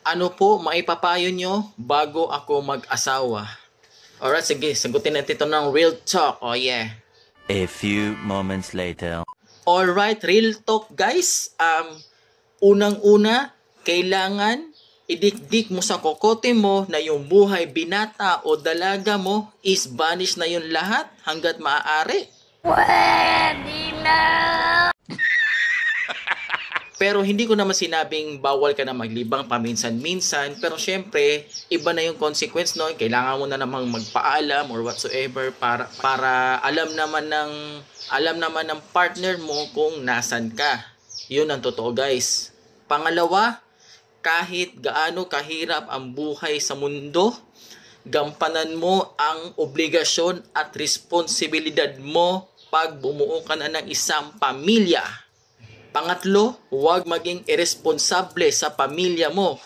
Ano po maipapayo nyo bago ako mag-asawa? Alright, sige, sagutin natin ito ng real talk. Oh yeah. A few moments later. Alright, real talk guys. Unang-una, kailangan idikdik mo sa kokote mo na yung buhay binata o dalaga mo is banish na yung lahat hanggat maaari. Pwede na! Pero hindi ko naman sinabing bawal ka na maglibang paminsan-minsan. Pero syempre, iba na yung consequence, no? Kailangan mo na namang magpaalam or whatsoever para alam naman ng partner mo kung nasan ka. Yun ang totoo, guys. Pangalawa, kahit gaano kahirap ang buhay sa mundo, gampanan mo ang obligasyon at responsibilidad mo pag bumuo ka na ng isang pamilya. Pangatlo, huwag maging irresponsable sa pamilya mo.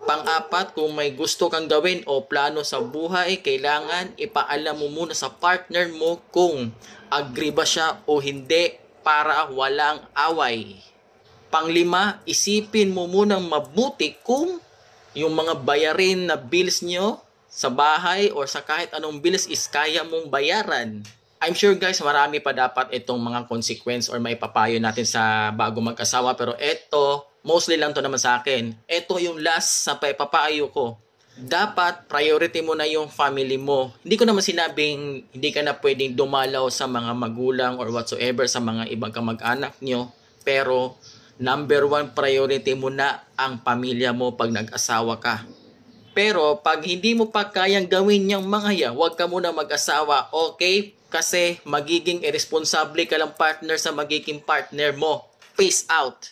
Pang-apat, kung may gusto kang gawin o plano sa buhay, kailangan ipaalam mo muna sa partner mo kung agree ba siya o hindi para walang away. Panglima, isipin mo munang mabuti kung yung mga bayarin na bills nyo sa bahay or sa kahit anong bills is kaya mong bayaran. I'm sure guys, marami pa dapat itong mga consequence or maipapayo natin sa bago mag-asawa. Pero ito, mostly lang to naman sa akin. Ito yung last sa paipapayo ko. Dapat priority mo na yung family mo. Hindi ko naman sinabing hindi ka na pwedeng dumalaw sa mga magulang or whatsoever sa mga ibang kamag-anak nyo. Pero number one priority mo na ang pamilya mo pag nag-asawa ka. Pero pag hindi mo pa kayang gawin yung mga yan, huwag ka muna mag-asawa, okay? Kasi magiging irresponsible ka lang partner sa magiging partner mo. Peace out!